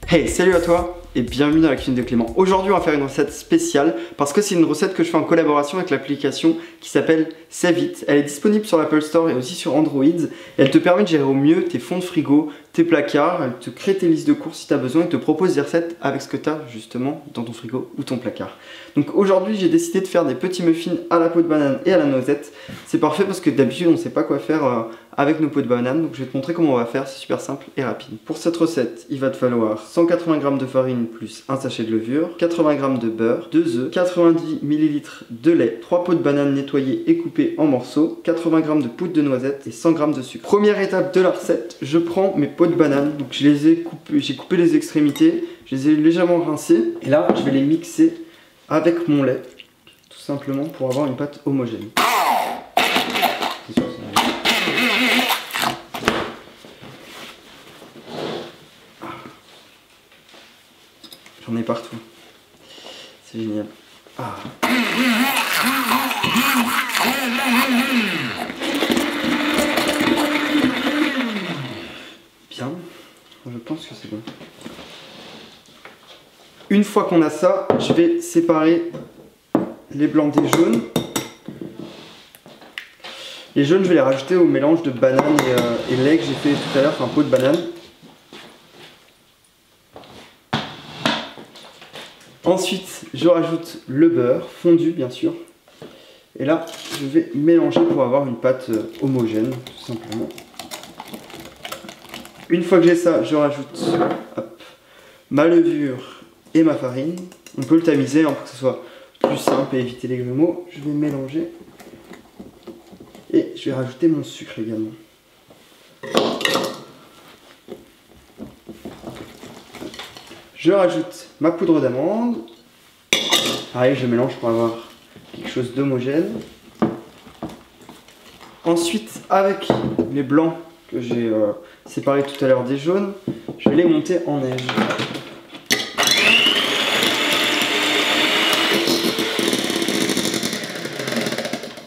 Hey, salut à toi et bienvenue dans la cuisine de Clément. Aujourd'hui, on va faire une recette spéciale parce que c'est une recette que je fais en collaboration avec l'application qui s'appelle Save It. Elle est disponible sur l'Apple Store et aussi sur Android. Et elle te permet de gérer au mieux tes fonds de frigo, tes placards. Elle te crée tes listes de courses si tu as besoin et te propose des recettes avec ce que tu as justement dans ton frigo ou ton placard. Donc aujourd'hui, j'ai décidé de faire des petits muffins à la peau de banane et à la noisette. C'est parfait parce que d'habitude, on ne sait pas quoi faire avec nos peaux de banane. Donc je vais te montrer comment on va faire, c'est super simple et rapide. Pour cette recette, il va te falloir 180 g de farine plus un sachet de levure, 80 g de beurre, 2 œufs, 90 ml de lait, 3 peaux de banane nettoyées et coupées en morceaux, 80 g de poudre de noisette et 100 g de sucre. Première étape de la recette, je prends mes peaux de banane, donc je les ai coupées, j'ai coupé les extrémités, je les ai légèrement rincées et là je vais les mixer avec mon lait, tout simplement pour avoir une pâte homogène. J'en ai partout. C'est génial. Ah. Bien. Je pense que c'est bon. Une fois qu'on a ça, je vais séparer les blancs des jaunes. Les jaunes, je vais les rajouter au mélange de banane et lait que j'ai fait tout à l'heure, enfin peau de banane. Ensuite, je rajoute le beurre fondu, bien sûr. Et là, je vais mélanger pour avoir une pâte homogène, tout simplement. Une fois que j'ai ça, je rajoute ma levure et ma farine. On peut le tamiser pour que ce soit plus simple et éviter les grumeaux. Je vais mélanger. Et je vais rajouter mon sucre également. Je rajoute ma poudre d'amande. Pareil, je mélange pour avoir quelque chose d'homogène. Ensuite, avec les blancs que j'ai séparés tout à l'heure des jaunes, je vais les monter en neige.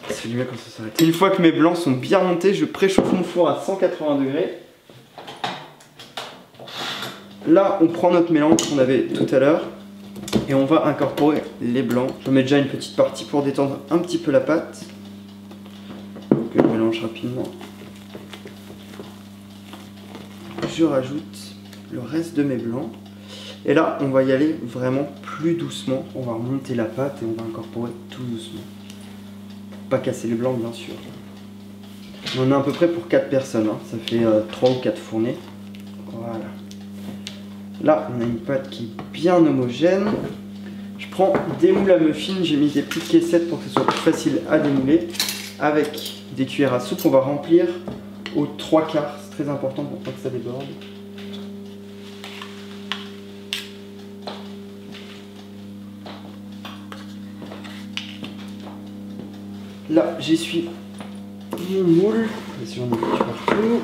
Ça fait du bien quand ça s'arrête. Une fois que mes blancs sont bien montés, je préchauffe mon four à 180 degrés. Là, on prend notre mélange qu'on avait tout à l'heure et on va incorporer les blancs. Je mets déjà une petite partie pour détendre un petit peu la pâte. Donc je mélange rapidement. Je rajoute le reste de mes blancs. Et là, on va y aller vraiment plus doucement. On va remonter la pâte et on va incorporer tout doucement. Pour pas casser les blancs, bien sûr. On en a à peu près pour 4 personnes. Ça fait 3 ou 4 fournées. Voilà. Là, on a une pâte qui est bien homogène. Je prends des moules à muffins, j'ai mis des petites caissettes pour que ce soit plus facile à démouler. Avec des cuillères à soupe, on va remplir aux 3/4. C'est très important pour pas que ça déborde. Là, j'essuie mon moule. J'en ai foutu partout.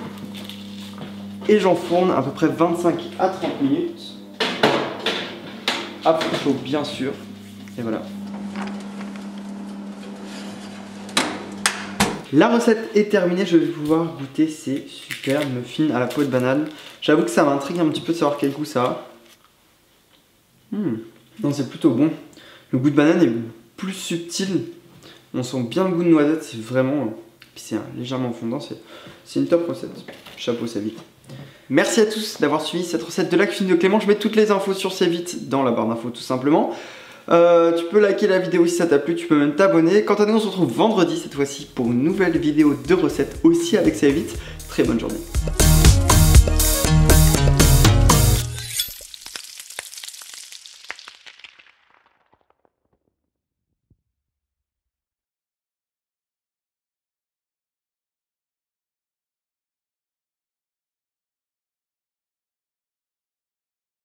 Et j'enfourne à peu près 25 à 30 minutes. À feu chaud, bien sûr. Et voilà. La recette est terminée. Je vais pouvoir goûter ces super muffins à la peau de banane. J'avoue que ça m'intrigue un petit peu de savoir quel goût ça a. Non, c'est plutôt bon. Le goût de banane est plus subtil. On sent bien le goût de noisette. C'est vraiment... Puis c'est légèrement fondant. C'est une top recette. Chapeau, ça vite. Merci à tous d'avoir suivi cette recette de la cuisine de Clément. Je mets toutes les infos sur Save It dans la barre d'infos tout simplement. Tu peux liker la vidéo si ça t'a plu, tu peux même t'abonner. Quant à nous, on se retrouve vendredi cette fois-ci pour une nouvelle vidéo de recette aussi avec Save It. Très bonne journée.